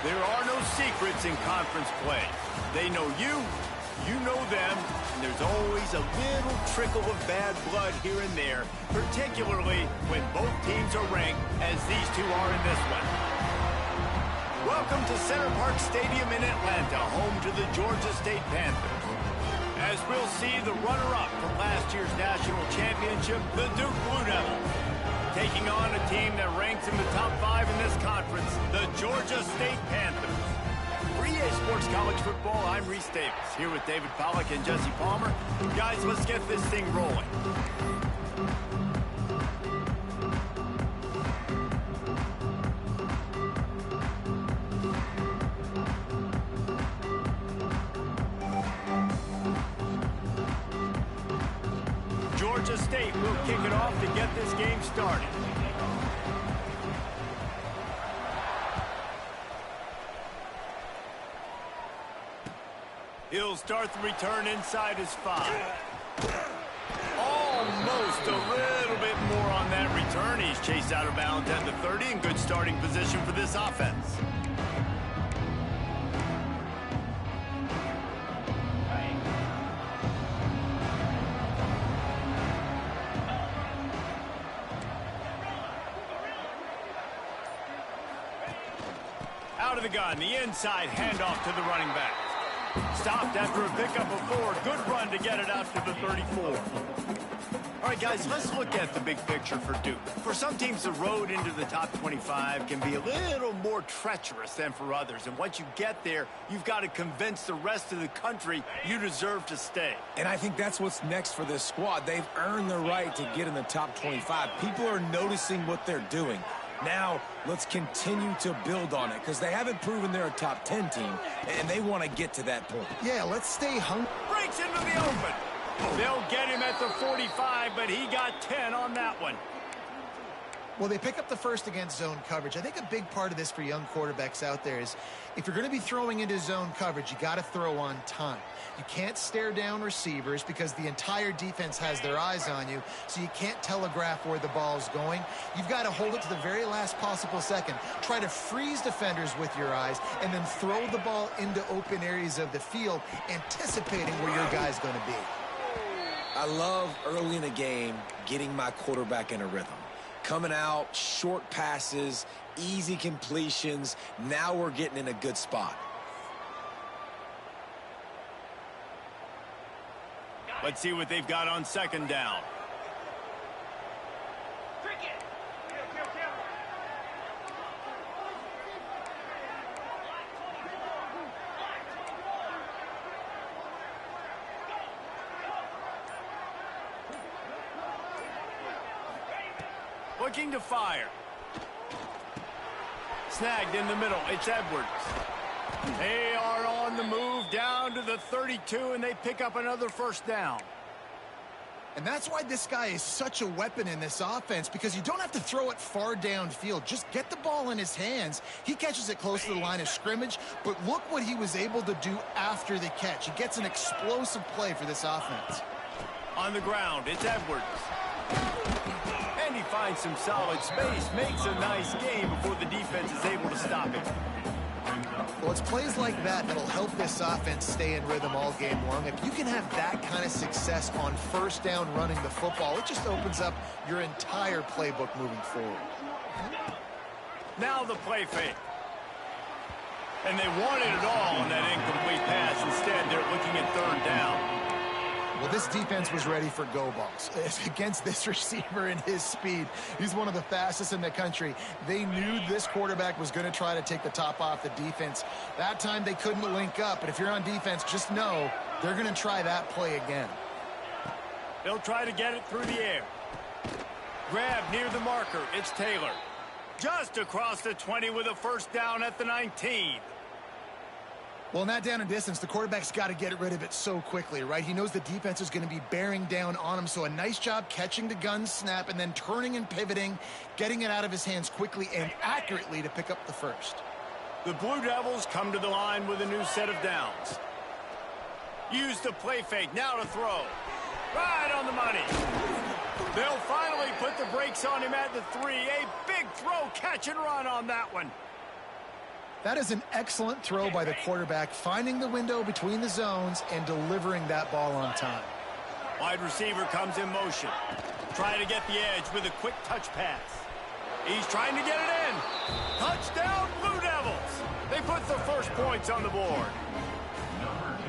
There are no secrets in conference play. They know you, you know them, and there's always a little trickle of bad blood here and there, particularly when both teams are ranked as these two are in this one. Welcome to Center Parc Stadium in Atlanta, home to the Georgia State Panthers. As we'll see, the runner-up from last year's national championship, the Duke Blue Devils, taking on a team that ranks in the top 5 in this conference, the Georgia State Panthers. For EA Sports College Football, I'm Reese Davis, here with David Pollack and Jesse Palmer. Guys, let's get this thing rolling. Georgia State will kick it off to get this game started. He'll start the return inside his 5. Almost a little bit more on that return. He's chased out of bounds at the 30 in good starting position for this offense. Out of the gun, the inside handoff to the running back. Stopped after a pickup of 4. Good run to get it out to the 34. All right, guys, let's look at the big picture for Duke. For some teams, the road into the top 25 can be a little more treacherous than for others. And once you get there, you've got to convince the rest of the country you deserve to stay. And I think that's what's next for this squad. They've earned the right to get in the top 25. People are noticing what they're doing. Now, let's continue to build on it because they haven't proven they're a top 10 team, and they want to get to that point. Yeah, let's stay hungry. Breaks into the open. They'll get him at the 45, but he got 10 on that one. Well, they pick up the first against zone coverage. I think a big part of this for young quarterbacks out there is if you're going to be throwing into zone coverage, you got to throw on time. You can't stare down receivers because the entire defense has their eyes on you, so you can't telegraph where the ball's going. You've got to hold it to the very last possible second. Try to freeze defenders with your eyes and then throw the ball into open areas of the field, anticipating where your guy's going to be. I love early in a game getting my quarterback in a rhythm. Coming out, short passes, easy completions. Now we're getting in a good spot. Let's see what they've got on second down. Looking to fire. Snagged in the middle. It's Edwards. They are on the move down to the 32, and they pick up another first down. And that's why this guy is such a weapon in this offense, because you don't have to throw it far downfield. Just get the ball in his hands. He catches it close to the line of scrimmage, but look what he was able to do after the catch. He gets an explosive play for this offense. On the ground, it's Edwards. And he finds some solid space, makes a nice game before the defense is able to stop him. Well, it's plays like that that'll help this offense stay in rhythm all game long. If you can have that kind of success on first down running the football, it just opens up your entire playbook moving forward. Now the play fake. And they wanted it all on that incomplete pass. Instead, they're looking at third down. Well, this defense was ready for go balls. Against this receiver and his speed, he's one of the fastest in the country. They knew this quarterback was going to try to take the top off the defense. That time they couldn't link up, but if you're on defense, just know they're going to try that play again. They'll try to get it through the air. Grab near the marker. It's Taylor. Just across the 20 with a first down at the 19. Well, in that down and distance, the quarterback's got to get rid of it so quickly, right? He knows the defense is going to be bearing down on him, so a nice job catching the gun snap and then turning and pivoting, getting it out of his hands quickly and accurately to pick up the first. The Blue Devils come to the line with a new set of downs. Use the play fake, now to throw. Right on the money. They'll finally put the brakes on him at the 3. A big throw, catch and run on that one. That is an excellent throw by the quarterback, finding the window between the zones and delivering that ball on time. Wide receiver comes in motion. Trying to get the edge with a quick touch pass. He's trying to get it in. Touchdown, Blue Devils. They put the first points on the board.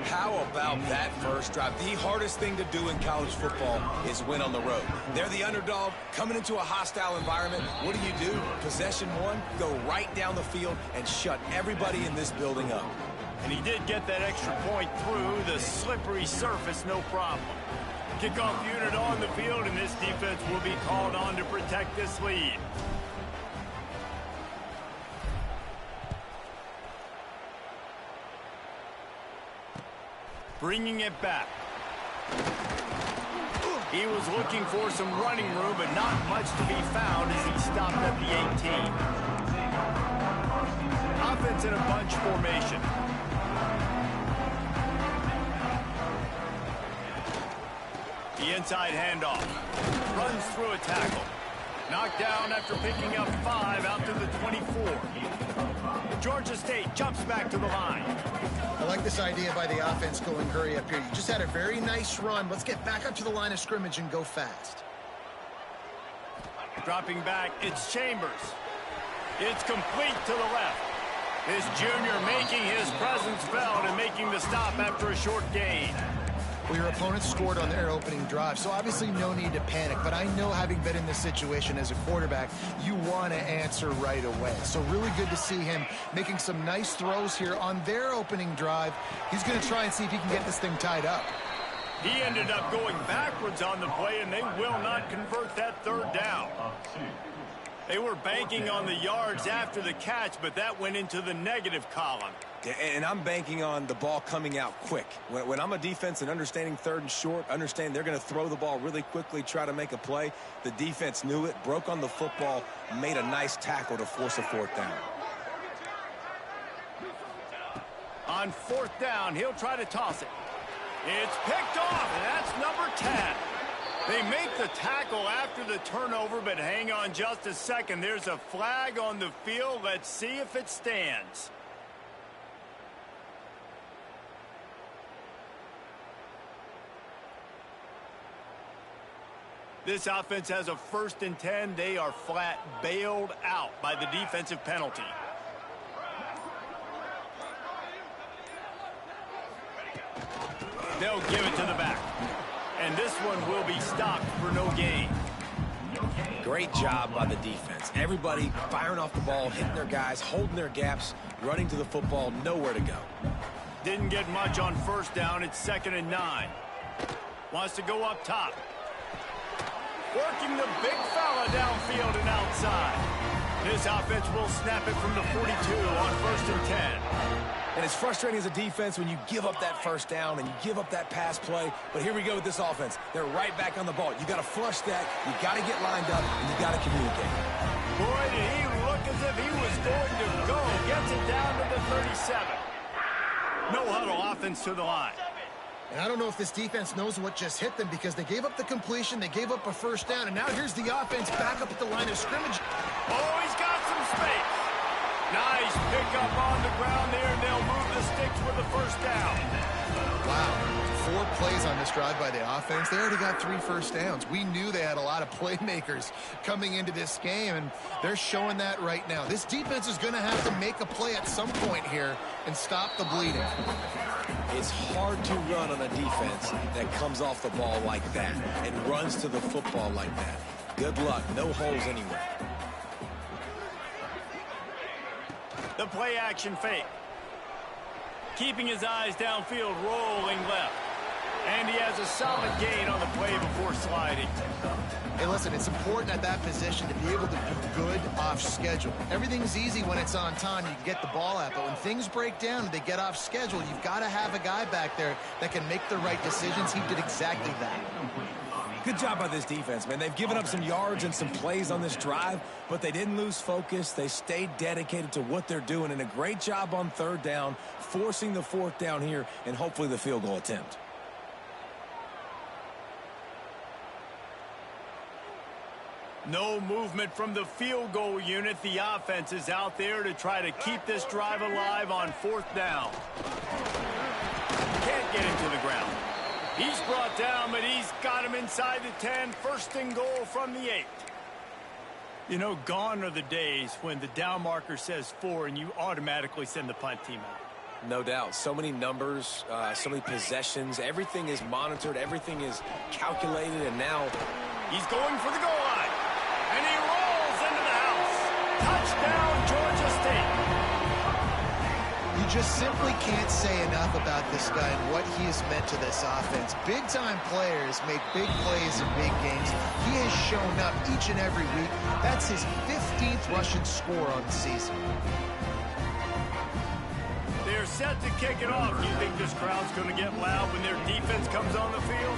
How about that first drive? The hardest thing to do in college football is win on the road. They're the underdog coming into a hostile environment. What do? Possession one, go right down the field and shut everybody in this building up. And he did get that extra point through the slippery surface, no problem. Kickoff unit on the field, and this defense will be called on to protect this lead. Bringing it back. He was looking for some running room, but not much to be found as he stopped at the 18. Offense in a bunch formation. The inside handoff. Runs through a tackle. Knocked down after picking up 5 out to the 24. Georgia State jumps back to the line. I like this idea by the offense going hurry up here. You just had a very nice run. Let's get back up to the line of scrimmage and go fast. Dropping back, it's Chambers. It's complete to the left. This junior making his presence felt and making the stop after a short gain. Well, your opponent scored on their opening drive, so obviously no need to panic. But I know, having been in this situation as a quarterback, you want to answer right away. So really good to see him making some nice throws here on their opening drive. He's going to try and see if he can get this thing tied up. He ended up going backwards on the play, and they will not convert that third down. They were banking on the yards after the catch, but that went into the negative column. And I'm banking on the ball coming out quick. When I'm a defense and understanding third and short, understand they're going to throw the ball really quickly, try to make a play. The defense knew it, broke on the football, made a nice tackle to force a fourth down. On fourth down, he'll try to toss it. It's picked off, and that's number 10. They make the tackle after the turnover, but hang on just a second. There's a flag on the field. Let's see if it stands. This offense has a 1st and 10. They are flat bailed out by the defensive penalty. They'll give it to the back. And this one will be stopped for no gain. Great job by the defense. Everybody firing off the ball, hitting their guys, holding their gaps, running to the football, nowhere to go. Didn't get much on first down. It's 2nd and 9. Wants to go up top. Working the big fella downfield and outside. This offense will snap it from the 42 on 1st and 10. And it's frustrating as a defense when you give up that first down and you give up that pass play. But here we go with this offense. They're right back on the ball. You got to flush that. You got to get lined up, and you got to communicate. Boy, did he look as if he was going to go. Gets it down to the 37. No huddle offense to the line. And I don't know if this defense knows what just hit them, because they gave up the completion, they gave up a first down, and now here's the offense back up at the line of scrimmage. Oh, he's got some space. Nice pickup on the ground there, and they'll move the sticks with the first down. Wow, 4 plays on this drive by the offense. They already got 3 first downs. We knew they had a lot of playmakers coming into this game, and they're showing that right now. This defense is going to have to make a play at some point here and stop the bleeding. It's hard to run on a defense that comes off the ball like that and runs to the football like that. Good luck. No holes anywhere. The play action fake. Keeping his eyes downfield, rolling left. And he has a solid gain on the play before sliding. Hey, listen, it's important at that position to be able to be good off schedule. Everything's easy when it's on time. You can get the ball out. But when things break down and they get off schedule, you've got to have a guy back there that can make the right decisions. He did exactly that. Good job by this defense, man. They've given up some yards and some plays on this drive, but they didn't lose focus. They stayed dedicated to what they're doing, and a great job on third down, forcing the fourth down here, and hopefully the field goal attempt. No movement from the field goal unit. The offense is out there to try to keep this drive alive on 4th down. Can't get into the ground. He's brought down, but he's got him inside the 10. 1st and goal from the 8. You know, gone are the days when the down marker says 4 and you automatically send the punt team out. No doubt. So many numbers, so many possessions. Everything is monitored. Everything is calculated. And now he's going for the goal line. And he rolls into the house. Touchdown, Georgia State. You just simply can't say enough about this guy and what he has meant to this offense. Big-time players make big plays in big games. He has shown up each and every week. That's his 15th rushing score on the season. They're set to kick it off. Do you think this crowd's going to get loud when their defense comes on the field?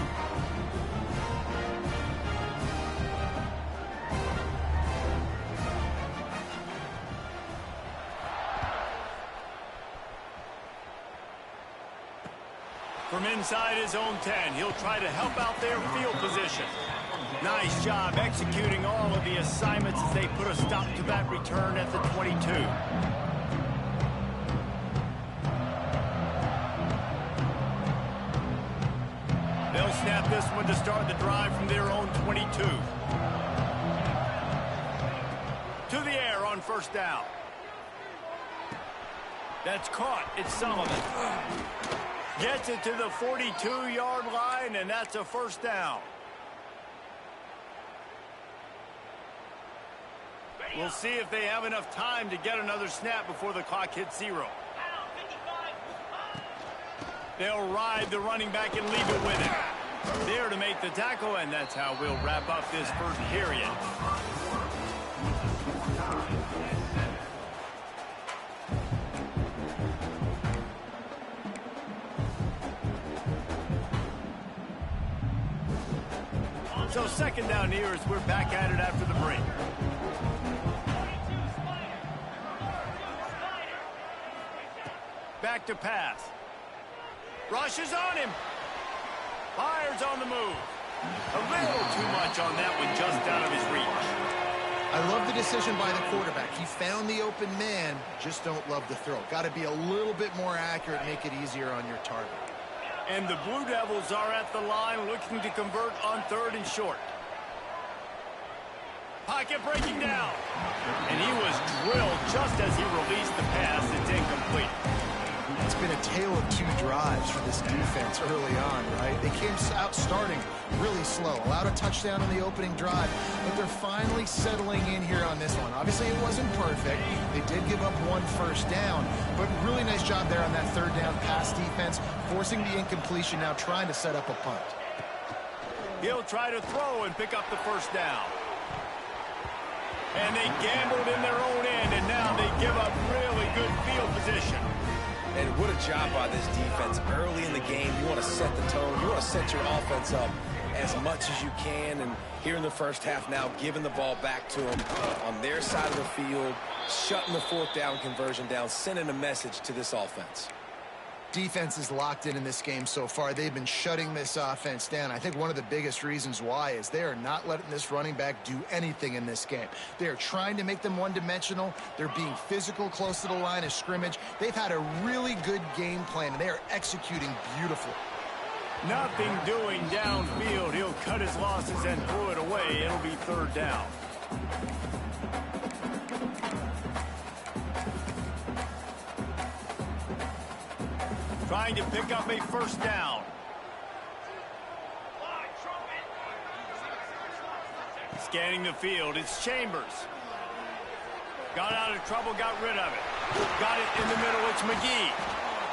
From inside his own 10, he'll try to help out their field position. Nice job executing all of the assignments as they put a stop to that return at the 22. They'll snap this one to start the drive from their own 22. To the air on 1st down. That's caught. It's Sullivan. Gets it to the 42-yard line, and that's a 1st down. We'll see if they have enough time to get another snap before the clock hits 0. They'll ride the running back and leave it with him. There to make the tackle, and that's how we'll wrap up this 1st period. So 2nd down here as we're back at it after the break. Back to pass. Rushes on him. Fires on the move. A little too much on that one, just out of his reach. I love the decision by the quarterback. He found the open man, just don't love the throw. Got to be a little bit more accurate, make it easier on your target. And the Blue Devils are at the line looking to convert on 3rd and short. Pocket breaking down. And he was drilled just as he released the pass. It's incomplete. It's been a tale of 2 drives for this defense early on, right? They came out starting really slow, allowed a touchdown on the opening drive, but they're finally settling in here on this one. Obviously, it wasn't perfect. They did give up 1 1st down, but really nice job there on that 3rd down pass defense, forcing the incompletion, now trying to set up a punt. He'll try to throw and pick up the 1st down. And they gambled in their own end, and now they give up really good field position. And what a job by this defense. Early in the game, you want to set the tone. You want to set your offense up as much as you can. And here in the 1st half now, giving the ball back to them on their side of the field, shutting the 4th down conversion down, sending a message to this offense. Defense is locked in this game so far. They've been shutting this offense down. I think one of the biggest reasons why is they are not letting this running back do anything in this game. They are trying to make them one-dimensional. They're being physical close to the line of scrimmage. They've had a really good game plan, and they are executing beautifully. Nothing doing downfield. He'll cut his losses and throw it away. It'll be 3rd down. Trying to pick up a 1st down. Scanning the field, it's Chambers. Got out of trouble, got rid of it. Got it in the middle, it's McGee.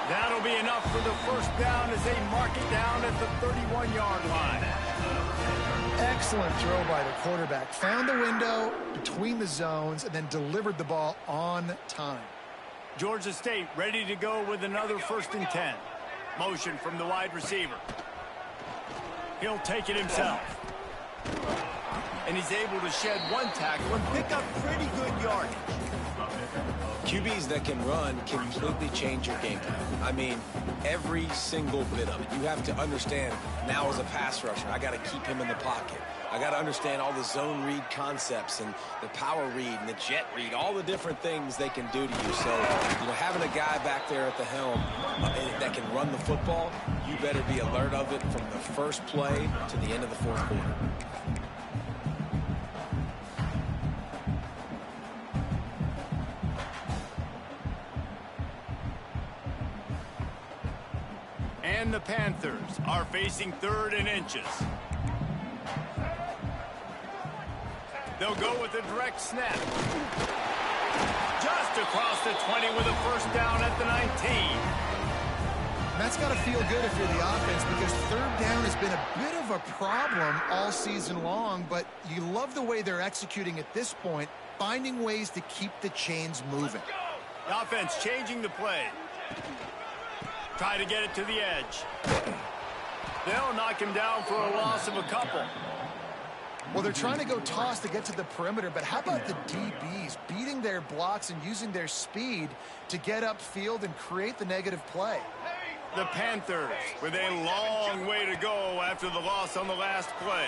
That'll be enough for the 1st down as they mark it down at the 31-yard line. Excellent throw by the quarterback. Found the window between the zones and then delivered the ball on time. Georgia State ready to go with another 1st and 10. Motion from the wide receiver. He'll take it himself. And he's able to shed 1 tackle and pick up pretty good yardage. QBs that can run completely change your game plan. I mean, Every single bit of it. You have to understand now as a pass rusher, I got to keep him in the pocket. I got to understand all the zone read concepts and the power read and the jet read, all the different things they can do to you. So, having a guy back there at the helm that can run the football, you better be alert of it from the first play to the end of the fourth quarter. And the Panthers are facing 3rd and inches. They'll go with a direct snap. Just across the 20 with a first down at the 19. That's got to feel good if you're the offense, because 3rd down has been a bit of a problem all season long, but you love the way they're executing at this point, finding ways to keep the chains moving. The offense changing the play. Try to get it to the edge. They'll knock him down for a loss of a couple. Well, they're trying to go toss to get to the perimeter, but how about the DBs beating their blocks and using their speed to get upfield and create the negative play? The Panthers with a long way to go after the loss on the last play.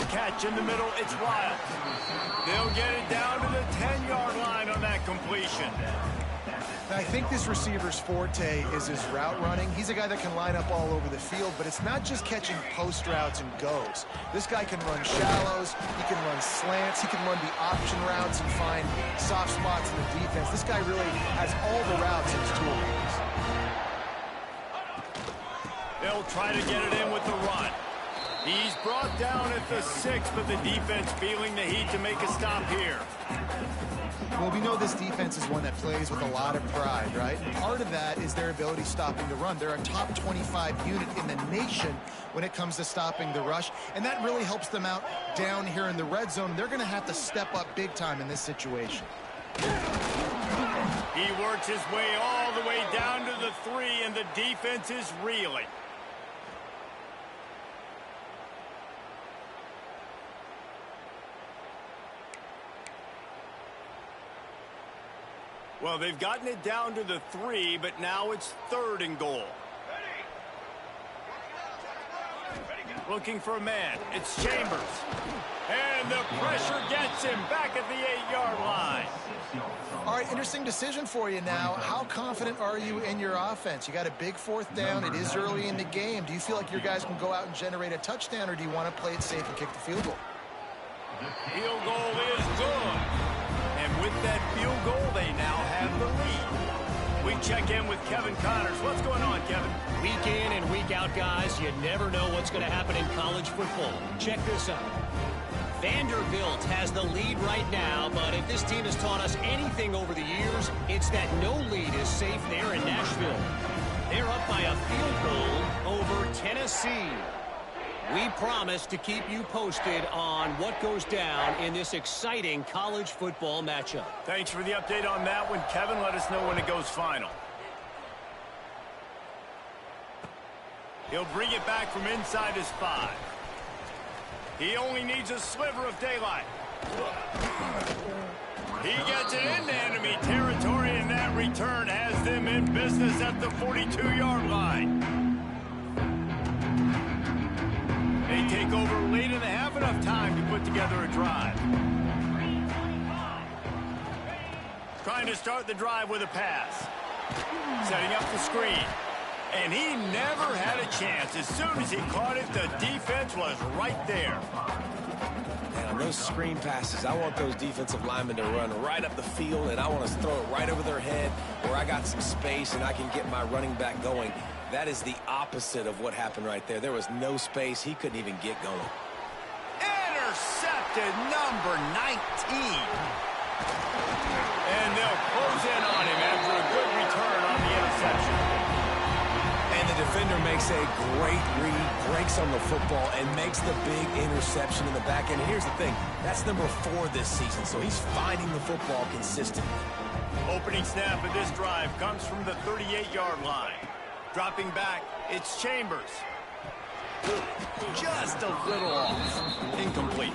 Catch in the middle, it's Wild. They'll get it down to the 10-yard line on that completion. Now, I think this receiver's forte is his route running. He's a guy that can line up all over the field, but it's not just catching post routes and goes. This guy can run shallows, he can run slants, he can run the option routes and find soft spots in the defense. This guy really has all the routes in his toolbox. They'll try to get it in with the run. He's brought down at the 6, but the defense feeling the heat to make a stop here. Well, we know this defense is one that plays with a lot of pride, right? And part of that is their ability stopping the run. They're a top 25 unit in the nation when it comes to stopping the rush, and that really helps them out down here in the red zone. They're going to have to step up big time in this situation. He works his way all the way down to the 3, and the defense is reeling. Well, they've gotten it down to the 3, but now it's 3rd and goal. Looking for a man. It's Chambers. And the pressure gets him back at the 8-yard line. All right, interesting decision for you now. How confident are you in your offense? You got a big 4th down. It is early in the game. Do you feel like your guys can go out and generate a touchdown, or do you want to play it safe and kick the field goal? Field goal is good. And with that field goal, they now have the lead. We check in with Kevin Connors. What's going on, Kevin? Week in and week out, guys, you never know what's going to happen in college football. Check this out. Vanderbilt has the lead right now, but if this team has taught us anything over the years, it's that no lead is safe there in Nashville. They're up by a field goal over Tennessee. We promise to keep you posted on what goes down in this exciting college football matchup. Thanks for the update on that one, Kevin. Let us know when it goes final. He'll bring it back from inside his 5. He only needs a sliver of daylight. He gets it into enemy territory, and that return has them in business at the 42-yard line. They take over late and they have enough time to put together a drive. Trying to start the drive with a pass. Setting up the screen. And he never had a chance. As soon as he caught it, the defense was right there. And on those screen passes, I want those defensive linemen to run right up the field, and I want to throw it right over their head where I got some space and I can get my running back going. That is the opposite of what happened right there. There was no space. He couldn't even get going. Intercepted, number 19. And they'll close in on him after a good return on the interception. And the defender makes a great read, breaks on the football, and makes the big interception in the back end. Here's the thing. That's number 4 this season, so he's finding the football consistently. Opening snap of this drive comes from the 38-yard line. Dropping back, it's Chambers. Just a little off. Incomplete.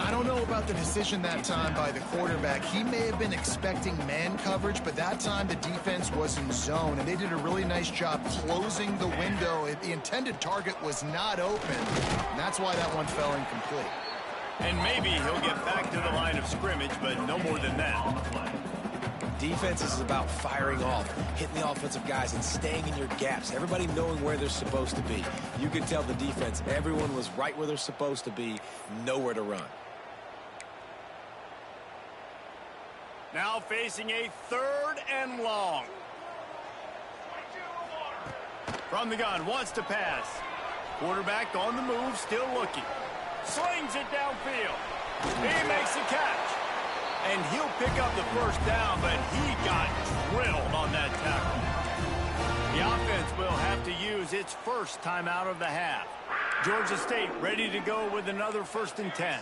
I don't know about the decision that time by the quarterback. He may have been expecting man coverage, but that time the defense was in zone, and they did a really nice job closing the window. The intended target was not open, and that's why that one fell incomplete. And maybe he'll get back to the line of scrimmage, but no more than that. Defense is about firing off, hitting the offensive guys, and staying in your gaps. Everybody knowing where they're supposed to be. You could tell the defense, everyone was right where they're supposed to be, nowhere to run. Now facing a 3rd and long. From the gun, wants to pass. Quarterback on the move, still looking. Slings it downfield. He makes the catch. And he'll pick up the first down, but he got drilled on that tackle. The offense will have to use its first timeout of the half. Georgia State ready to go with another 1st and 10.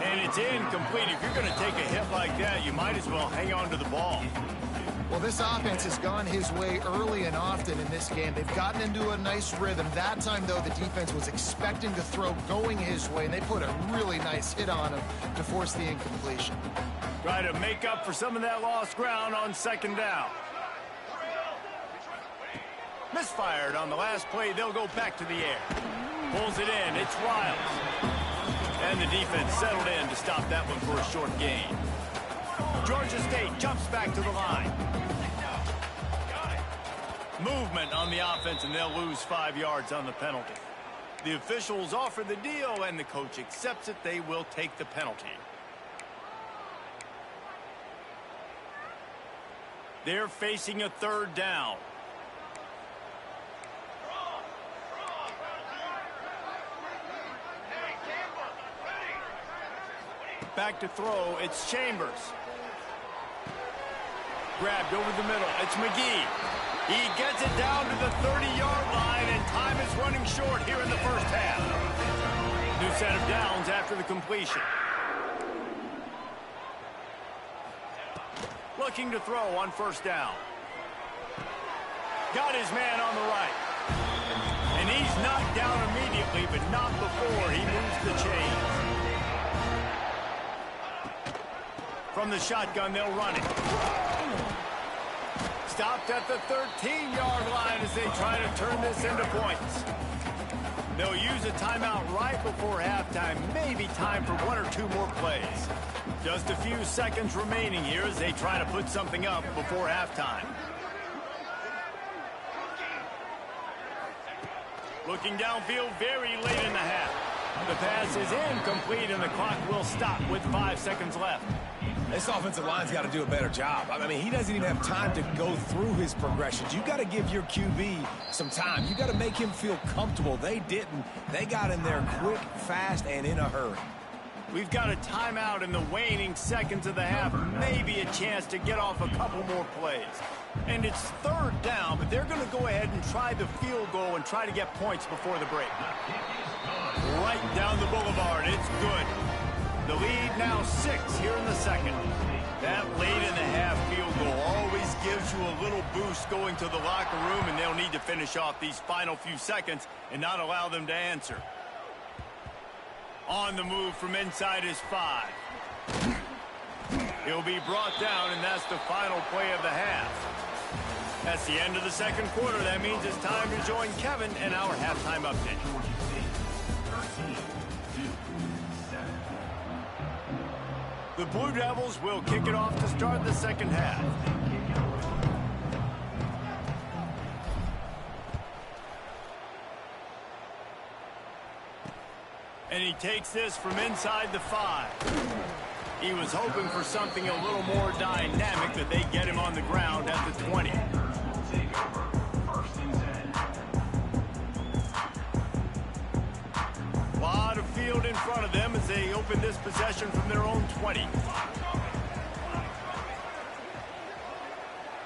And it's incomplete. If you're going to take a hit like that, you might as well hang on to the ball. Well, this offense has gone his way early and often in this game. They've gotten into a nice rhythm. That time, though, the defense was expecting the throw going his way, and they put a really nice hit on him to force the incompletion. Try to make up for some of that lost ground on 2nd down. Misfired on the last play. They'll go back to the air. Pulls it in. It's Riles. And the defense settled in to stop that one for a short gain. Georgia State jumps back to the line. Movement on the offense, and they'll lose 5 yards on the penalty. The officials offer the deal, and the coach accepts it. They will take the penalty. They're facing a 3rd down. Back to throw. It's Chambers. Grabbed over the middle. It's McGee. He gets it down to the 30-yard line, and time is running short here in the first half. New set of downs after the completion. Looking to throw on 1st down. Got his man on the right. And he's knocked down immediately, but not before he moves the chains. From the shotgun, they'll run it. Stopped at the 13-yard line as they try to turn this into points. They'll use a timeout right before halftime. Maybe time for 1 or 2 more plays. Just a few seconds remaining here as they try to put something up before halftime. Looking downfield very late in the half. The pass is incomplete, and the clock will stop with 5 seconds left. This offensive line's got to do a better job. I mean, he doesn't even have time to go through his progressions. You got to give your QB some time. You got to make him feel comfortable. They didn't. They got in there quick, fast, and in a hurry. We've got a timeout in the waning seconds of the half. Maybe a chance to get off a couple more plays. And it's 3rd down, but they're going to go ahead and try the field goal and try to get points before the break. Right down the boulevard. It's good. The lead now 6 here in the second. That late in the half field goal always gives you a little boost going to the locker room, and they'll need to finish off these final few seconds and not allow them to answer. On the move from inside his 5. He'll be brought down, and that's the final play of the half. That's the end of the second quarter. That means it's time to join Kevin and our halftime update. The Blue Devils will kick it off to start the second half. And he takes this from inside the 5. He was hoping for something a little more dynamic, that they get him on the ground at the 20. A lot of field in front of them as they open this possession from their own 20.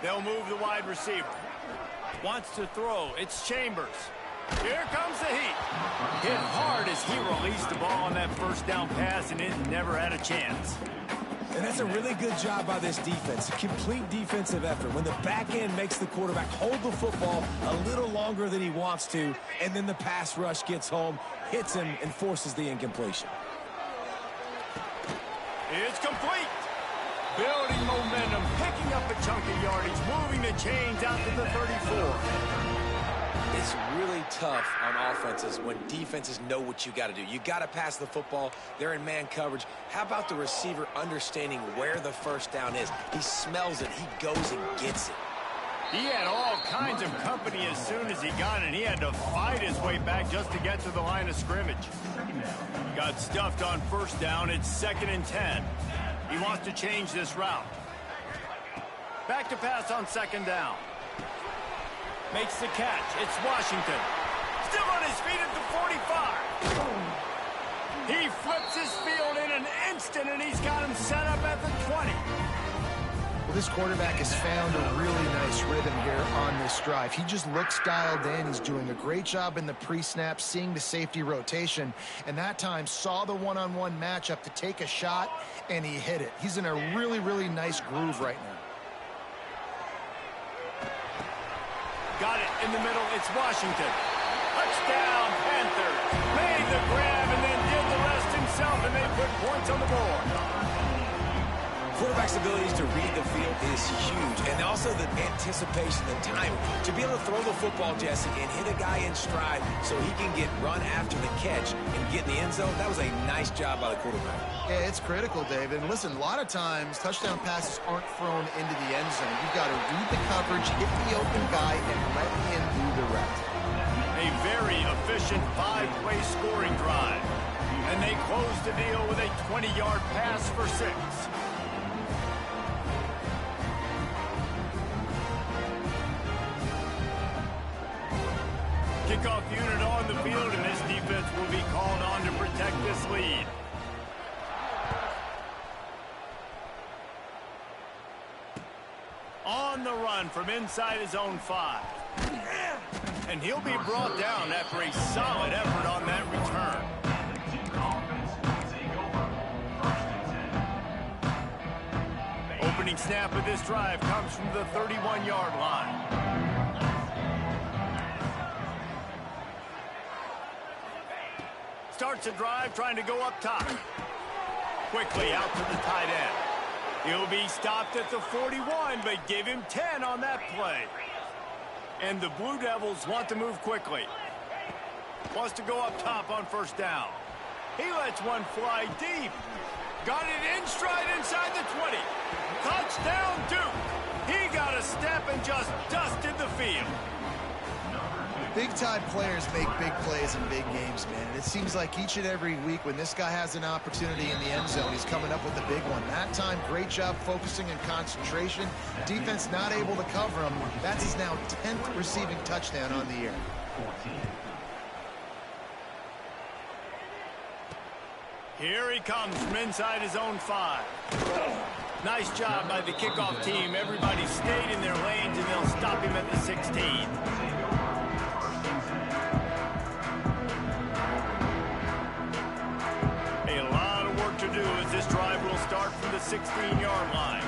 They'll move the wide receiver. Wants to throw. It's Chambers. Here comes the heat. Hit hard as he released the ball on that 1st down pass, and it never had a chance. And that's a really good job by this defense. A complete defensive effort. When the back end makes the quarterback hold the football a little longer than he wants to, and then the pass rush gets home, hits him, and forces the incompletion. It's complete. Building momentum, picking up a chunk of yardage, moving the chains out to the 34. It's really tough on offenses when defenses know what you got to do. You got to pass the football. They're in man coverage. How about the receiver understanding where the first down is? He smells it. He goes and gets it. He had all kinds of company as soon as he got it. He had to fight his way back just to get to the line of scrimmage. Got stuffed on first down. It's 2nd and 10. He wants to change this route. Back to pass on 2nd down. Makes the catch. It's Washington. Still on his feet at the 45. He flips his field in an instant, and he's got him set up at the 20. Well, this quarterback has found a really nice rhythm here on this drive. He just looks dialed in. He's doing a great job in the pre-snap, seeing the safety rotation, and that time saw the one-on-one matchup to take a shot, and he hit it. He's in a really, really nice groove right now. Got it in the middle. It's Washington. Touchdown, Panthers. Made the grab and then did the rest himself, and they put points on the board. Quarterback's abilities to read the field is huge, and also the anticipation, the time. To be able to throw the football, Jesse, and hit a guy in stride so he can get run after the catch and get in the end zone, that was a nice job by the quarterback. Yeah, it's critical, David. And listen, a lot of times touchdown passes aren't thrown into the end zone. You've got to read the coverage, hit the open guy, and let him do the rest. A very efficient 5-play scoring drive. And they close the deal with a 20-yard pass for 6. Kickoff unit on the field, and this defense will be called on to protect this lead. On the run from inside his own 5. And he'll be brought down after a solid effort on that return. Opening snap of this drive comes from the 31-yard line. Starts a drive trying to go up top. Quickly out to the tight end. He'll be stopped at the 41, but give him 10 on that play. And the Blue Devils want to move quickly. Wants to go up top on first down. He lets one fly deep. Got it in stride inside the 20. Touchdown, Duke. He got a step and just dusted the field. Big-time players make big plays in big games, man. And it seems like each and every week when this guy has an opportunity in the end zone, he's coming up with a big one. That time, great job focusing and concentration. Defense not able to cover him. That's his now 10th receiving touchdown on the year. Here he comes from inside his own 5. Nice job by the kickoff team. Everybody stayed in their lanes, and they'll stop him at the 16. To do as this drive will start from the 16-yard line.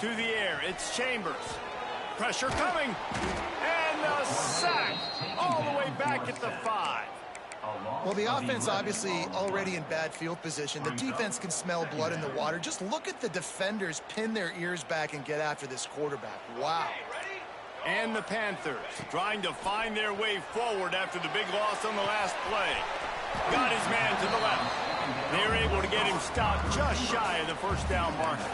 To the air, it's Chambers. Pressure coming. And the sack all the way back at the 5. Well, the offense obviously already in bad field position. The defense can smell blood in the water. Just look at the defenders pin their ears back and get after this quarterback. Wow. And the Panthers trying to find their way forward after the big loss on the last play. Got his man to the left. They're able to get him stopped just shy of the first down marker.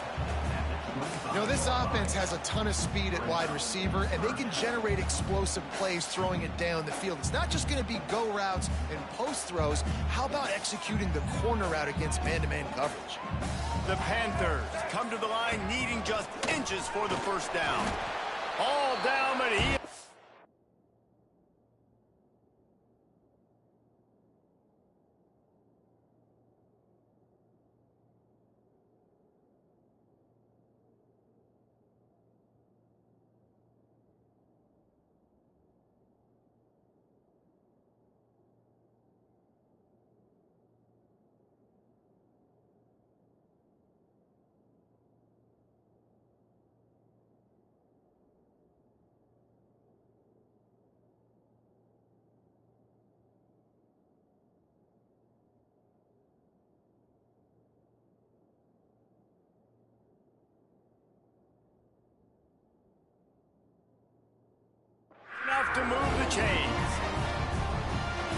You know, this offense has a ton of speed at wide receiver, and they can generate explosive plays throwing it down the field. It's not just going to be go routes and post throws. How about executing the corner route against man-to-man coverage? The Panthers come to the line needing just inches for the first down. All down, but he... chains.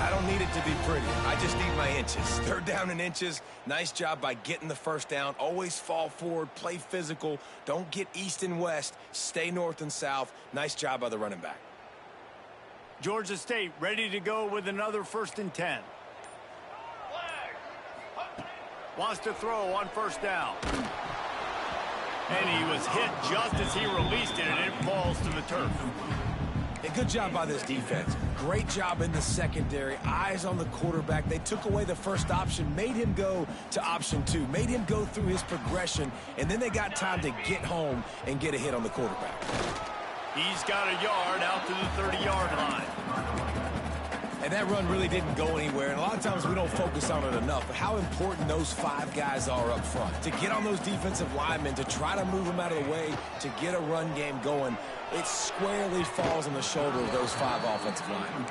I don't need it to be pretty. I just need my inches. 3rd down in inches. Nice job by getting the 1st down. Always fall forward, play physical. Don't get east and west. Stay north and south. Nice job by the running back. Georgia State ready to go with another 1st and 10. Wants to throw on 1st down. And he was hit just as he released it, and it falls to the turf. A good job by this defense. Great job in the secondary. Eyes on the quarterback. They took away the 1st option, made him go to option 2, made him go through his progression, and then they got time to get home and get a hit on the quarterback. He's got a yard out to the 30-yard line. And that run really didn't go anywhere, and a lot of times we don't focus on it enough, but how important those 5 guys are up front. To get on those defensive linemen, to try to move them out of the way, to get a run game going, it squarely falls on the shoulder of those 5 offensive linemen.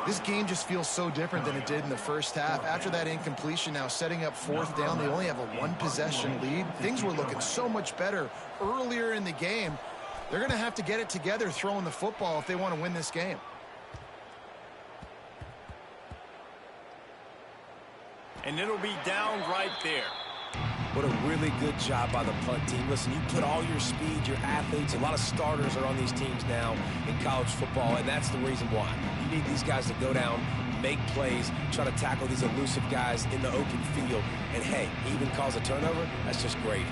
This game just feels so different than it did in the 1st half. After that incompletion, now setting up 4th down, they only have a 1-possession lead. Things were looking so much better earlier in the game. They're going to have to get it together throwing the football if they want to win this game. And it'll be down right there. What a really good job by the punt team. Listen, you put all your speed, your athletes, a lot of starters are on these teams now in college football, and that's the reason why. You need these guys to go down, make plays, try to tackle these elusive guys in the open field, and hey, even cause a turnover, that's just great.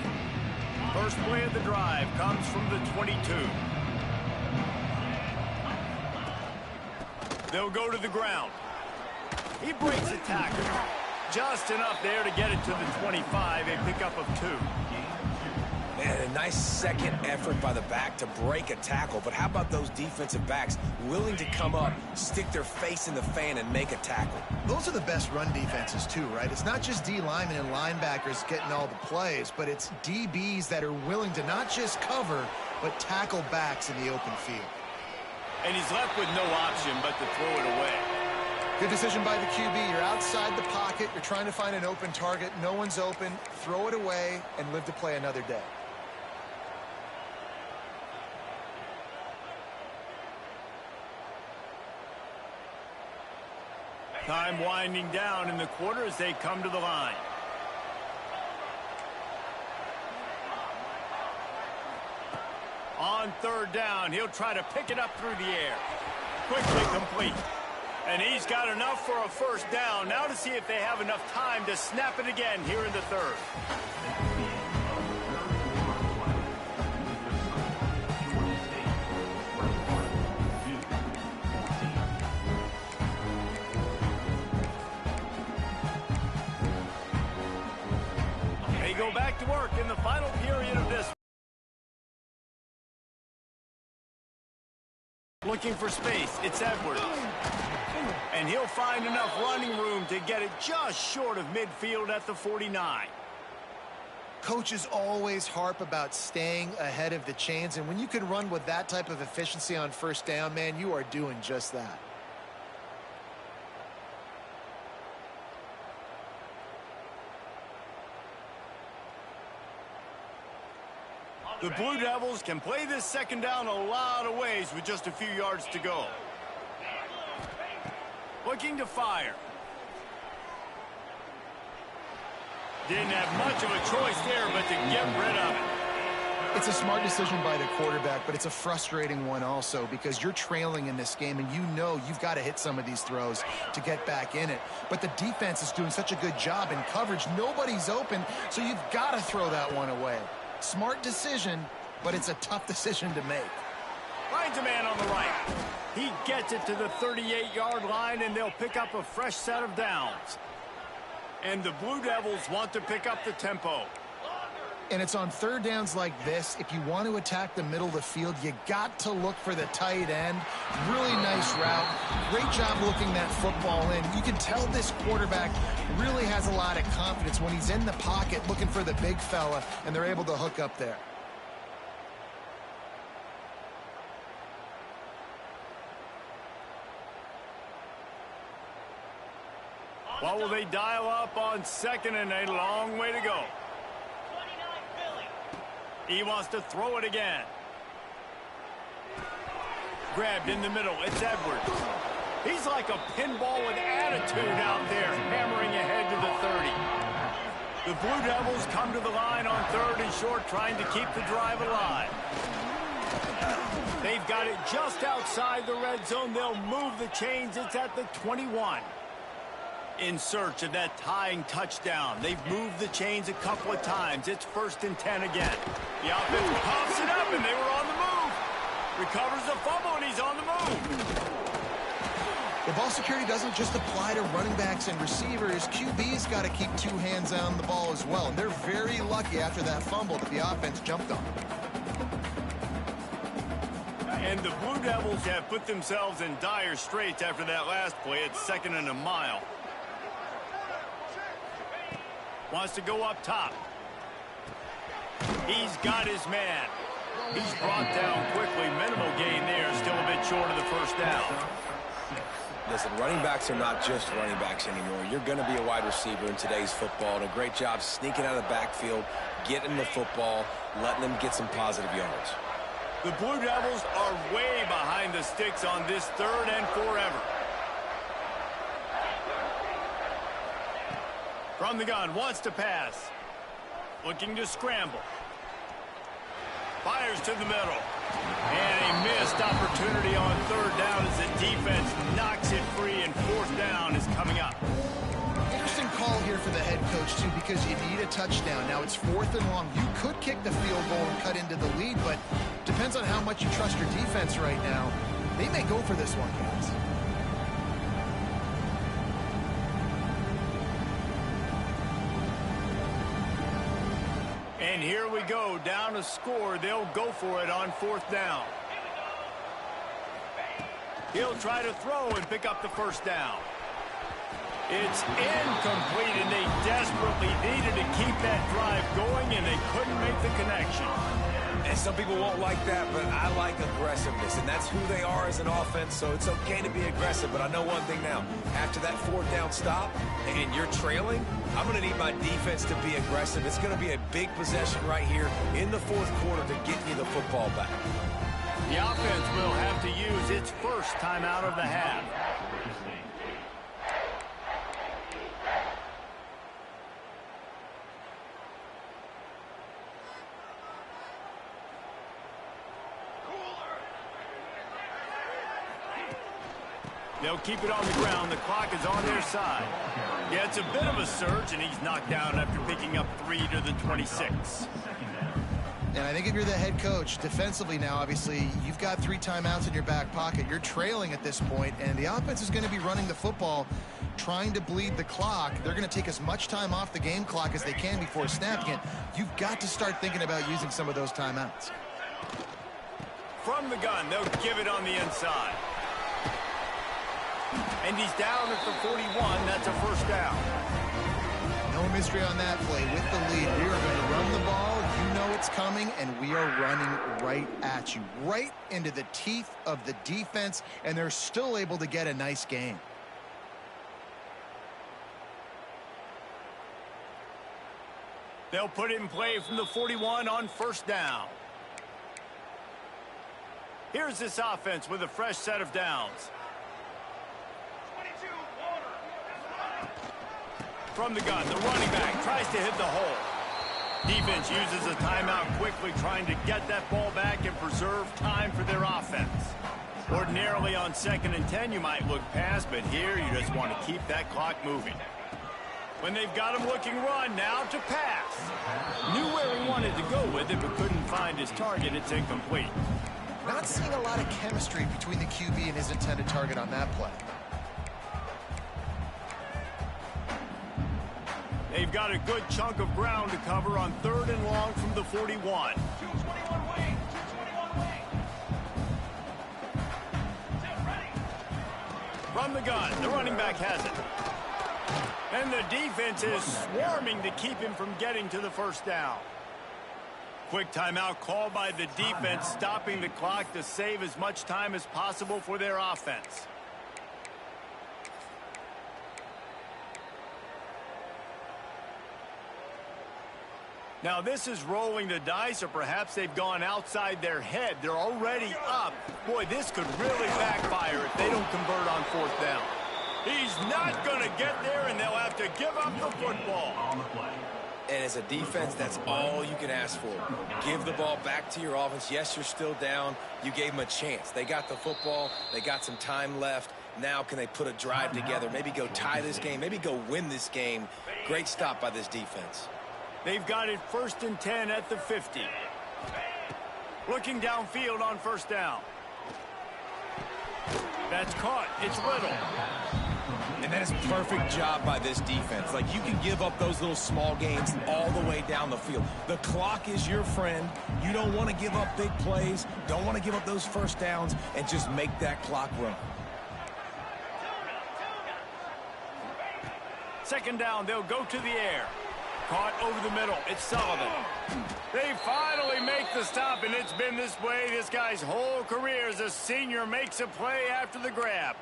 First play of the drive comes from the 22. They'll go to the ground. He breaks a tackle. Just enough there to get it to the 25, a pickup of 2. Man, a nice second effort by the back to break a tackle. But how about those defensive backs willing to come up, stick their face in the fan, and make a tackle? Those are the best run defenses, too, right? It's not just D linemen and linebackers getting all the plays, but it's DBs that are willing to not just cover, but tackle backs in the open field. And he's left with no option but to throw it away. Good decision by the QB. You're outside the pocket. You're trying to find an open target. No one's open. Throw it away and live to play another day. Time winding down in the quarter as they come to the line. On 3rd down, he'll try to pick it up through the air. Quickly complete. And he's got enough for a 1st down. Now to see if they have enough time to snap it again here in the 3rd. They go back to work in the final period of this. Looking for space. It's Edwards. And he'll find enough running room to get it just short of midfield at the 49. Coaches always harp about staying ahead of the chains, and when you can run with that type of efficiency on 1st down, man, you are doing just that. The Blue Devils can play this 2nd down a lot of ways with just a few yards to go. Looking to fire. Didn't have much of a choice there, but to get rid of it. It's a smart decision by the quarterback, but it's a frustrating one also because you're trailing in this game and you know you've got to hit some of these throws to get back in it. But the defense is doing such a good job in coverage. Nobody's open, so you've got to throw that one away. Smart decision, but it's a tough decision to make. Finds a man on the right. He gets it to the 38-yard line, and they'll pick up a fresh set of downs. And the Blue Devils want to pick up the tempo. And it's on 3rd downs like this. If you want to attack the middle of the field, you got to look for the tight end. Really nice route. Great job looking that football in. You can tell this quarterback really has a lot of confidence when he's in the pocket looking for the big fella, and they're able to hook up there. What will they dial up on 2nd and a long way to go? He wants to throw it again. grabbed in the middle. It's Edwards. He's like a pinball with attitude out there, hammering ahead to the 30. The Blue Devils come to the line on 3rd and short, trying to keep the drive alive. They've got it just outside the red zone. They'll move the chains. It's at the 21. In search of that tying touchdown. They've moved the chains a couple of times. It's 1st and 10 again. The offense pops it up, and they were on the move. Recovers the fumble, and he's on the move. The ball security doesn't just apply to running backs and receivers. QB's got to keep 2 hands on the ball as well. And they're very lucky after that fumble that the offense jumped on. And the Blue Devils have put themselves in dire straits after that last play. It's 2nd and a mile. Wants to go up top. He's got his man. He's brought down quickly. Minimal gain there. Still a bit short of the 1st down. Listen, running backs are not just running backs anymore. You're going to be a wide receiver in today's football. And a great job sneaking out of the backfield, getting the football, letting them get some positive yards. The Blue Devils are way behind the sticks on this 3rd and forever. From the gun, wants to pass. Looking to scramble. Fires to the middle. And a missed opportunity on 3rd down as the defense knocks it free, and 4th down is coming up. Interesting call here for the head coach, too, because you need a touchdown. Now it's 4th and long. You could kick the field goal and cut into the lead, but depends on how much you trust your defense right now. They may go for this one, guys. And here we go, down a score. They'll go for it on 4th down. He'll try to throw and pick up the 1st down. It's incomplete, and they desperately needed to keep that drive going, and they couldn't make the connection. And some people won't like that, but I like aggressiveness, and that's who they are as an offense, so it's okay to be aggressive. But I know one thing now. After that 4th down stop and you're trailing, I'm going to need my defense to be aggressive. It's going to be a big possession right here in the 4th quarter to get me the football back. The offense will have to use its 1st timeout of the half. They'll keep it on the ground. The clock is on their side. Yeah, it's a bit of a surge, and he's knocked down after picking up 3 to the 26. And I think if you're the head coach, defensively now, obviously, you've got 3 timeouts in your back pocket. You're trailing at this point, and the offense is going to be running the football, trying to bleed the clock. They're going to take as much time off the game clock as they can before snapping it. You've got to start thinking about using some of those timeouts. From the gun, they'll give it on the inside. And he's down at the 41. That's a 1st down. No mystery on that play. With the lead, we are going to run the ball. You know it's coming, and we are running right at you, right into the teeth of the defense, and they're still able to get a nice game. They'll put it in play from the 41 on 1st down. Here's this offense with a fresh set of downs. From the gun, the running back tries to hit the hole. Defense uses a timeout quickly, trying to get that ball back and preserve time for their offense. Ordinarily on 2nd and 10, you might look past, but here you just want to keep that clock moving. When they've got him looking run, now to pass. Knew where he wanted to go with it, but couldn't find his target. It's incomplete. Not seeing a lot of chemistry between the QB and his intended target on that play. They've got a good chunk of ground to cover on 3rd and long from the 41. 221 wing. 221 wing. From the gun, the running back has it. And the defense is swarming to keep him from getting to the 1st down. Quick timeout called by the defense, stopping the clock to save as much time as possible for their offense. Now this is rolling the dice, or perhaps they've gone outside their head. They're already up. Boy, this could really backfire if they don't convert on 4th down. He's not going to get there, and they'll have to give up the football. And as a defense, that's all you can ask for. Give the ball back to your offense. Yes, you're still down. You gave them a chance. They got the football. They got some time left. Now can they put a drive together? Maybe go tie this game. Maybe go win this game. Great stop by this defense. They've got it 1st and 10 at the 50. Looking downfield on 1st down. That's caught. It's Little. And that is a perfect job by this defense. Like, you can give up those little small gains all the way down the field. The clock is your friend. You don't want to give up big plays. Don't want to give up those 1st downs and just make that clock run. 2nd down, they'll go to the air. Caught over the middle. It's Sullivan. They finally make the stop, and it's been this way this guy's whole career as a senior makes a play after the grab.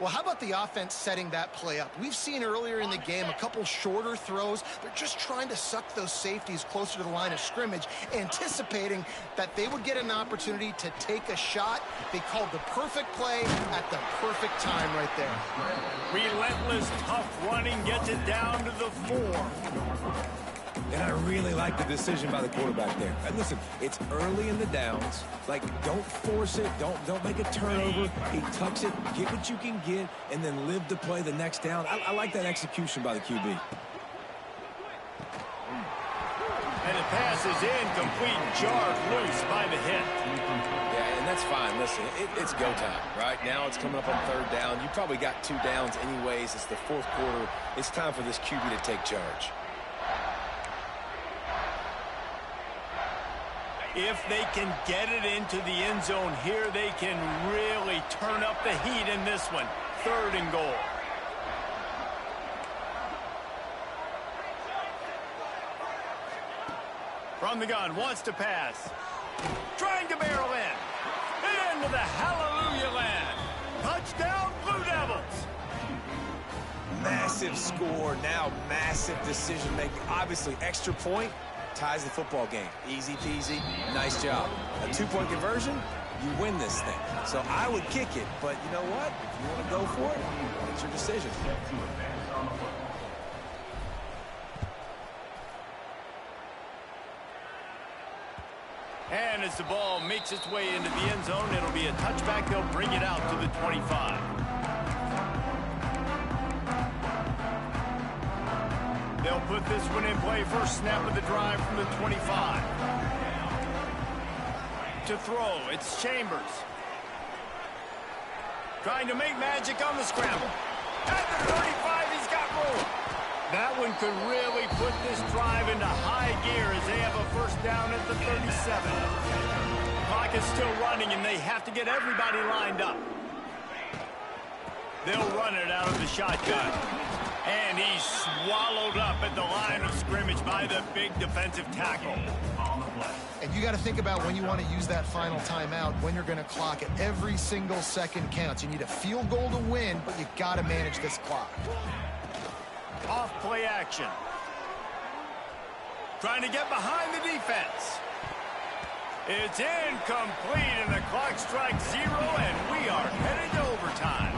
Well, how about the offense setting that play up? We've seen earlier in the game a couple shorter throws. They're just trying to suck those safeties closer to the line of scrimmage, anticipating that they would get an opportunity to take a shot. They called the perfect play at the perfect time right there. Relentless, tough running gets it down to the 4. And I really like the decision by the quarterback there. And listen, it's early in the downs. Like, don't force it. Don't make a turnover. He tucks it, get what you can get, and then live to play the next down. I like that execution by the QB. And the pass is incomplete, jarred loose by the hit. Yeah, and that's fine. Listen, it's go time, right? Now it's coming up on 3rd down. You probably got 2 downs anyways. It's the 4th quarter. It's time for this QB to take charge. If they can get it into the end zone here, they can really turn up the heat in this one. 3rd and goal. From the gun, wants to pass. Trying to barrel in. Into the hallelujah land. Touchdown, Blue Devils. Massive score, now massive decision making. Obviously, extra point ties the football game. Easy peasy, nice job. A 2-point conversion, you win this thing. So I would kick it, but you know what? If you want to go for it, it's your decision. And as the ball makes its way into the end zone, it'll be a touchback. They'll bring it out to the 25. They'll put this one in play. First snap of the drive from the 25. To throw, it's Chambers. Trying to make magic on the scramble. At the 35, he's got more. That one could really put this drive into high gear as they have a 1st down at the 37. Clock is still running, and they have to get everybody lined up. They'll run it out of the shotgun. And he's swallowed up at the line of scrimmage by the big defensive tackle. And you got to think about when you want to use that final timeout, when you're going to clock it. Every single second counts. You need a field goal to win, but you got to manage this clock. Off play action. Trying to get behind the defense. It's incomplete, and the clock strikes 0, and we are headed to overtime.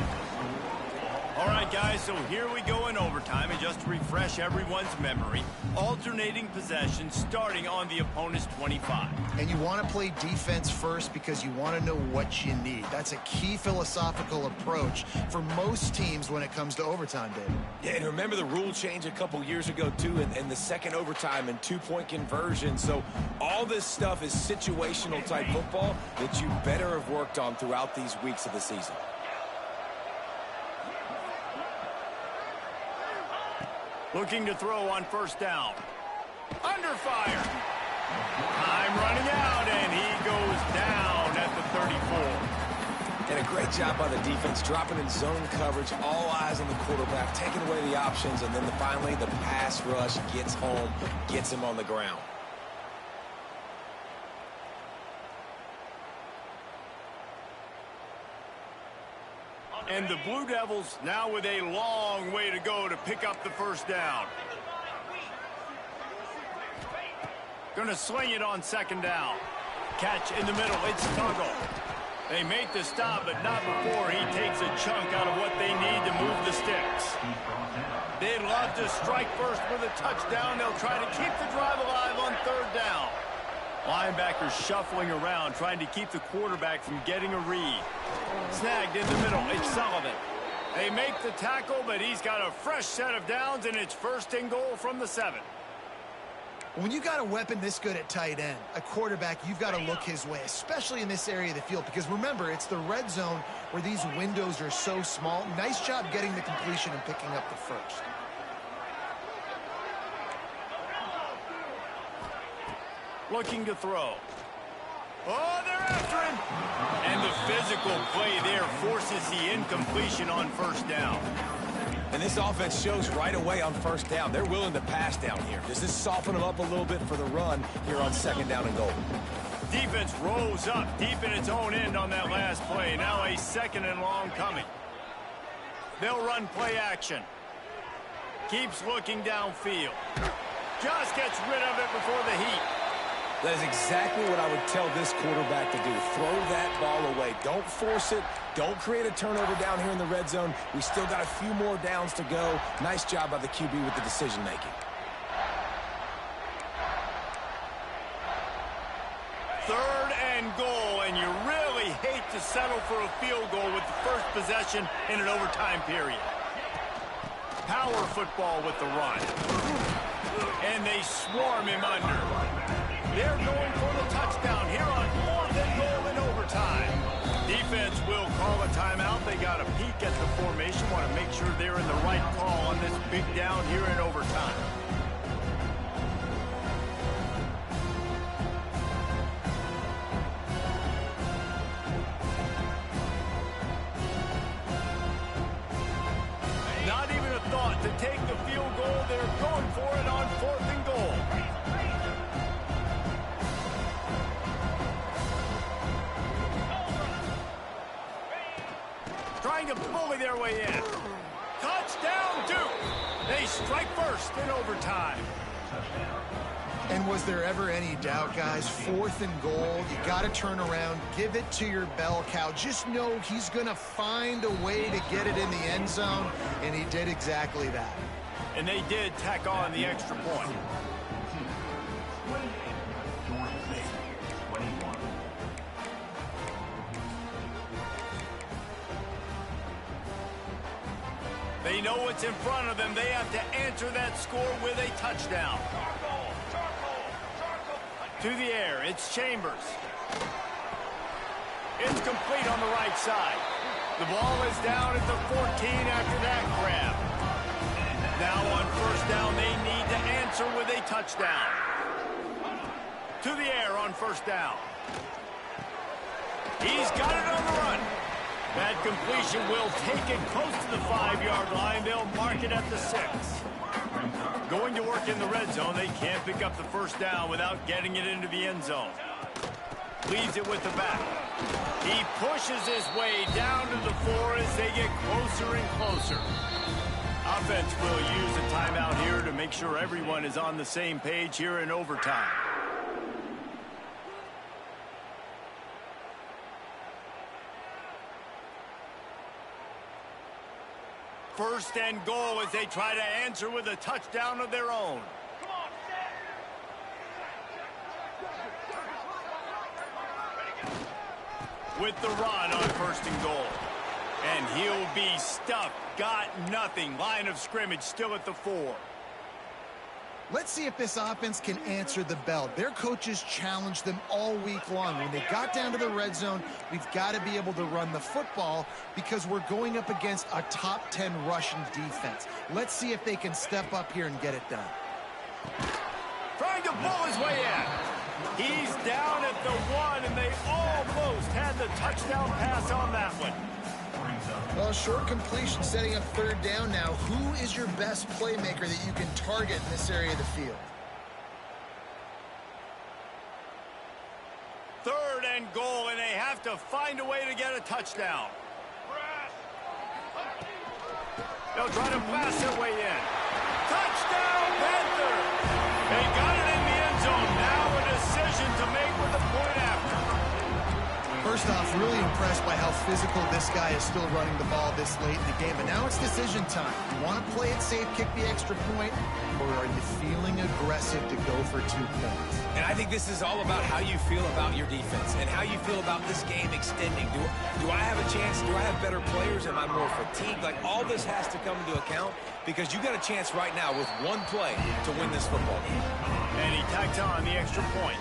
All right, guys, so here we go in overtime, and just to refresh everyone's memory, alternating possession starting on the opponent's 25. And you want to play defense first because you want to know what you need. That's a key philosophical approach for most teams when it comes to overtime, David. Yeah, and remember the rule change a couple years ago, too, and the second overtime and 2-point conversion. So all this stuff is situational type football that you better have worked on throughout these weeks of the season. Looking to throw on 1st down. Under fire. Time running out, and he goes down at the 34. And a great job by the defense, dropping in zone coverage, all eyes on the quarterback, taking away the options, and then finally the pass rush gets home, gets him on the ground. And the Blue Devils now with a long way to go to pick up the 1st down. Gonna sling it on second down. Catch in the middle. It's Tuggle. They make the stop, but not before he takes a chunk out of what they need to move the sticks. They'd love to strike first with a touchdown. They'll try to keep the drive alive on third down. Linebackers shuffling around, trying to keep the quarterback from getting a read. Snagged in the middle. It's Sullivan. They make the tackle, but he's got a fresh set of downs, and it's first and goal from the 7. When you got a weapon this good at tight end, a quarterback, you've got to look his way, especially in this area of the field, because remember, it's the red zone where these windows are so small. Nice job getting the completion and picking up the first. Looking to throw. Oh, they're after him. And the physical play there forces the incompletion on first down. And this offense shows right away on first down. They're willing to pass down here. Does this soften them up a little bit for the run here on second down and goal? Defense rolls up deep in its own end on that last play. Now a second and long coming. They'll run play action. Keeps looking downfield. Just gets rid of it before the heat. That is exactly what I would tell this quarterback to do. Throw that ball away. Don't force it. Don't create a turnover down here in the red zone. We still got a few more downs to go. Nice job by the QB with the decision-making. Third and goal, and you really hate to settle for a field goal with the first possession in an overtime period. Power football with the run. And they swarm him under. They're going for the touchdown here on fourth and goal in overtime. Defense will call a timeout. They got a peek at the formation. Want to make sure they're in the right call on this big down here in overtime. Not even a thought to take the field goal. They're going for it on fourth and goal. Trying to bully their way in. Touchdown, Duke. They strike first in overtime. And was there ever any doubt, guys? Fourth and goal, you got to turn around, give it to your bell cow. Just know he's going to find a way to get it in the end zone, and he did exactly that. And they did tack on the extra point. They know what's in front of them. They have to answer that score with a touchdown. To the air, it's Chambers. It's complete on the right side. The ball is down at the 14 after that grab. Now on first down, they need to answer with a touchdown. To the air on first down. He's got it on the run. That completion will take it close to the 5-yard line. They'll mark it at the 6. Going to work in the red zone. They can't pick up the first down without getting it into the end zone. Leaves it with the back. He pushes his way down to the 4 as they get closer and closer. Offense will use a timeout here to make sure everyone is on the same page here in overtime. First and goal as they try to answer with a touchdown of their own. With the run on first and goal. And he'll be stuffed. Got nothing. Line of scrimmage still at the 4. Let's see if this offense can answer the bell. Their coaches challenged them all week long. When they got down to the red zone, we've got to be able to run the football because we're going up against a top 10 Russian defense. Let's see if they can step up here and get it done. Trying to pull his way in. He's down at the 1, and they almost had the touchdown pass on that one. Well, short completion setting up third down now. Who is your best playmaker that you can target in this area of the field? Third and goal, and they have to find a way to get a touchdown. They'll try to pass their way in. Touchdown, Panthers! They got it in the end zone. Now First off, really impressed by how physical this guy is still running the ball this late in the game. But now it's decision time. You want to play it safe, kick the extra point, or are you feeling aggressive to go for 2 points? And I think this is all about how you feel about your defense and how you feel about this game extending. Do I have a chance? Do I have better players? Am I more fatigued? Like, all this has to come into account because you got a chance right now with one play to win this football game. And he tacked on the extra point.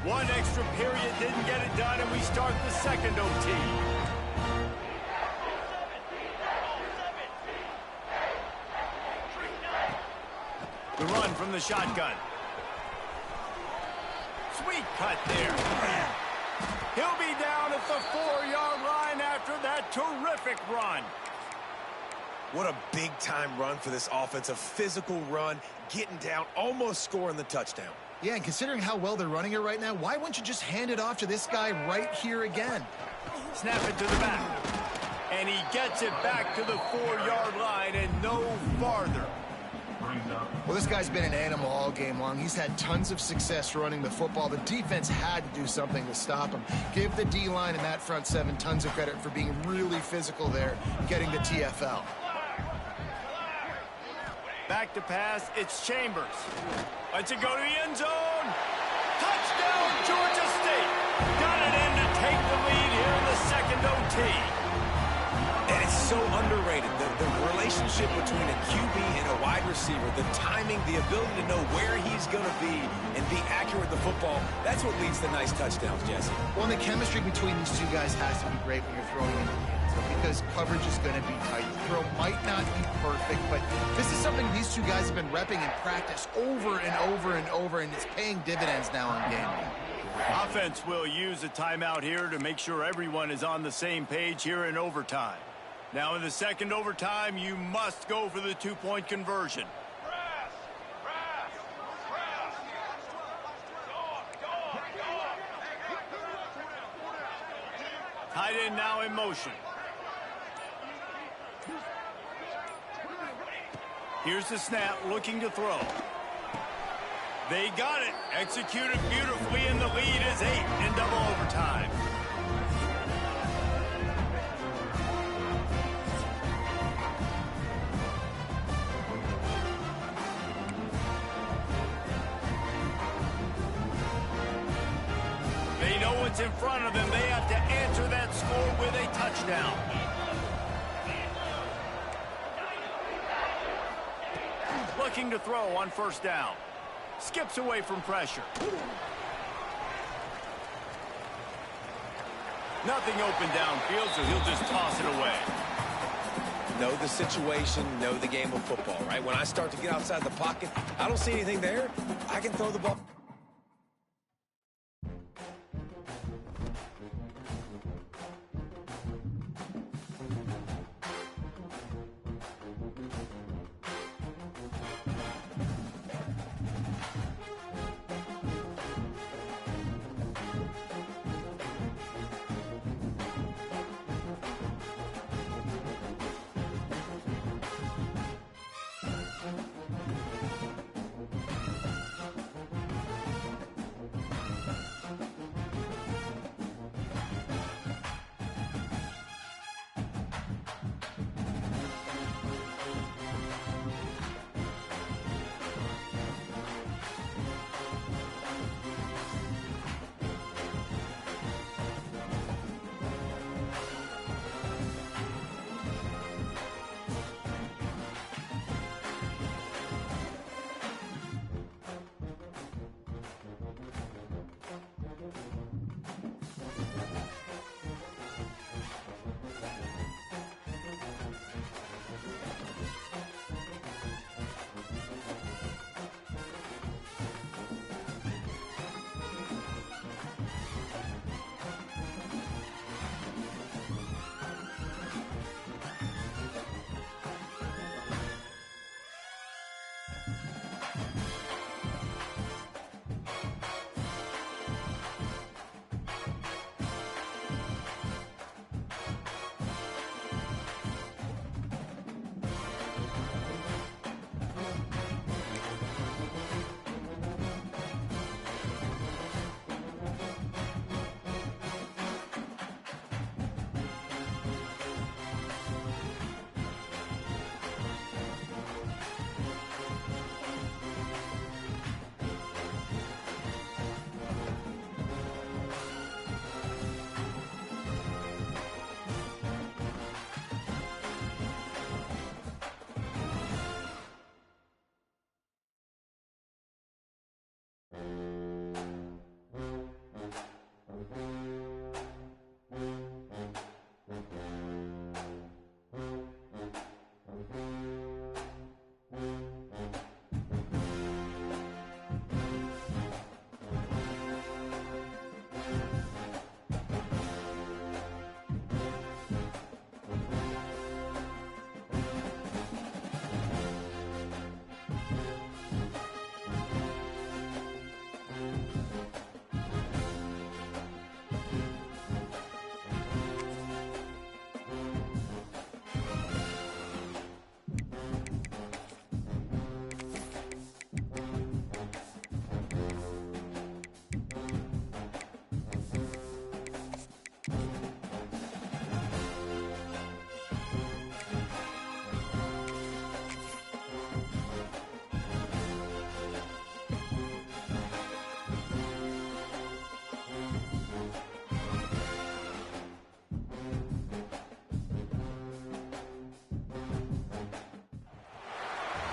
One extra period didn't get it done, and we start the second OT. The run from the shotgun. Sweet cut there. He'll be down at the 4-yard line after that terrific run. What a big-time run for this offense. A physical run, getting down, almost scoring the touchdown. Yeah, and considering how well they're running it right now, why wouldn't you just hand it off to this guy right here again? Snap it to the back. And he gets it back to the 4-yard line and no farther. Well, this guy's been an animal all game long. He's had tons of success running the football. The defense had to do something to stop him. Give the D-line and that front seven tons of credit for being really physical there, getting the TFL. Back to pass, it's Chambers. Lets it go to the end zone. Touchdown, Georgia State. Got it in to take the lead here in the second OT. And it's so underrated. The relationship between a QB and a wide receiver, the timing, the ability to know where he's going to be and be accurate with the football, that's what leads to nice touchdowns, Jesse. Well, and the chemistry between these two guys has to be great when you're throwing in the end zone because coverage is going to be tight. The throw might not be perfect, but this is something these two guys have been repping in practice over and over and over, and it's paying dividends now on game day. Offense will use a timeout here to make sure everyone is on the same page here in overtime. Now in the second overtime, you must go for the 2-point conversion. Tight end now in motion. Here's the snap, looking to throw. They got it. Executed beautifully, and the lead is 8 in double overtime. They know what's in front of them. They have to answer that score with a touchdown. Looking to throw on first down. Skips away from pressure. Nothing open downfield, so he'll just toss it away. Know the situation, know the game of football, right? When I start to get outside the pocket, I don't see anything there. I can throw the ball.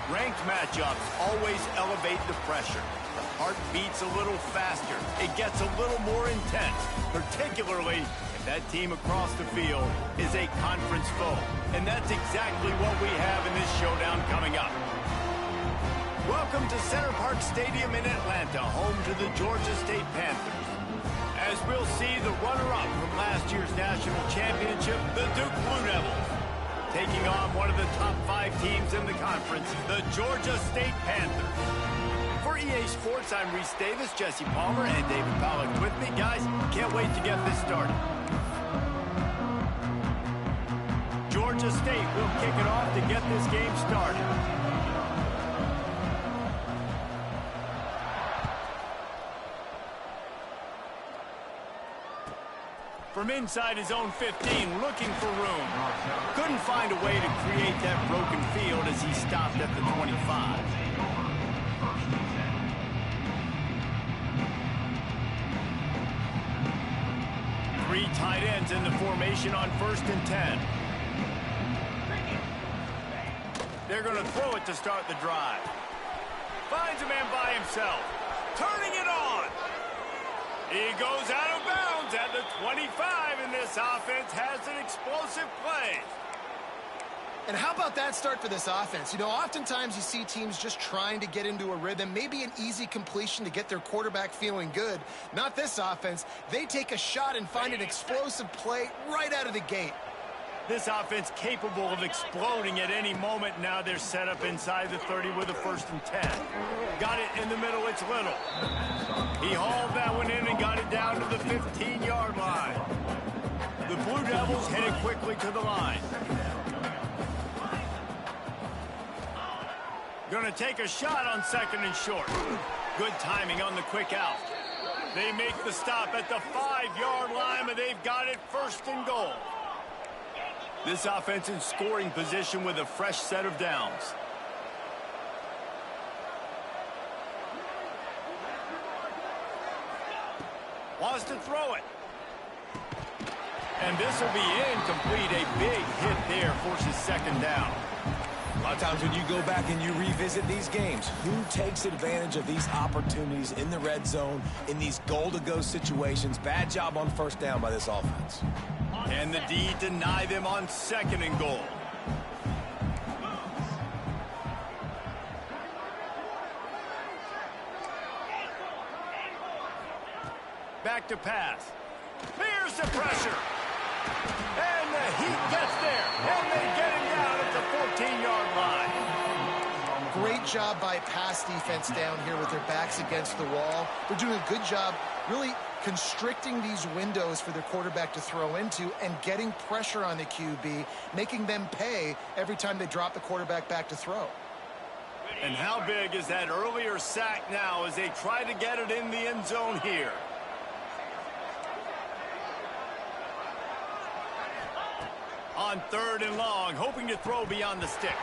Ranked matchups always elevate the pressure. The heart beats a little faster. It gets a little more intense, particularly if that team across the field is a conference foe. And that's exactly what we have in this showdown coming up. Welcome to Center Park Stadium in Atlanta, home to the Georgia State Panthers. As we'll see, the runner-up from last year's national championship, the Duke Blue Devils, taking on one of the top 5 teams in the conference, the Georgia State Panthers. For EA Sports, I'm Reese Davis, Jesse Palmer, and David Pollack with me. Guys, can't wait to get this started. Georgia State will kick it off to get this game started. From inside his own 15, looking for room. Couldn't find a way to create that broken field as he stopped at the 25. Three tight ends in the formation on 1st and 10. They're going to throw it to start the drive. Finds a man by himself. Turning it on. He goes out of bounds at the 25, and this offense has an explosive play. And how about that start for this offense? You know, oftentimes you see teams just trying to get into a rhythm, maybe an easy completion to get their quarterback feeling good. Not this offense. They take a shot and find an explosive play right out of the gate. This offense capable of exploding at any moment. Now they're set up inside the 30 with a 1st and 10. Got it in the middle, it's Little. He hauled that one in and got it down to the 15-yard line. The Blue Devils headed quickly to the line. Gonna take a shot on 2nd and short. Good timing on the quick out. They make the stop at the 5-yard line, but they've got it 1st and goal. This offense in scoring position with a fresh set of downs. Wants to throw it. And this will be incomplete. A big hit there forces 2nd down. A lot of times when you go back and you revisit these games, who takes advantage of these opportunities in the red zone, in these goal-to-go situations? Bad job on 1st down by this offense. And the D deny them on 2nd and goal. Back to pass. Here's the pressure. And the Heat gets there. And they get him down at the 14-yard line. Great job by pass defense down here with their backs against the wall. They're doing a good job really constricting these windows for their quarterback to throw into and getting pressure on the QB, making them pay every time they drop the quarterback back to throw. And how big is that earlier sack now as they try to get it in the end zone here? On 3rd and long, hoping to throw beyond the sticks.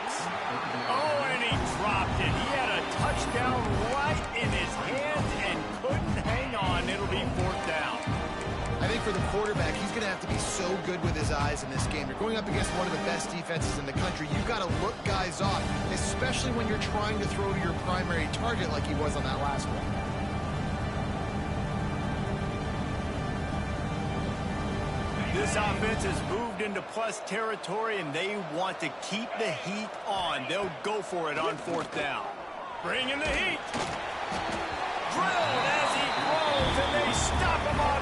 Oh, and he dropped it. He had a touchdown right in his hands and couldn't hang on. It'll be 4th down. I think for the quarterback, he's going to have to be so good with his eyes in this game. You're going up against one of the best defenses in the country. You've got to look guys off, especially when you're trying to throw to your primary target like he was on that last one. This offense has moved into plus territory, and they want to keep the heat on. They'll go for it on 4th down. Bring in the heat. Drilled as he rolls, and they stop him on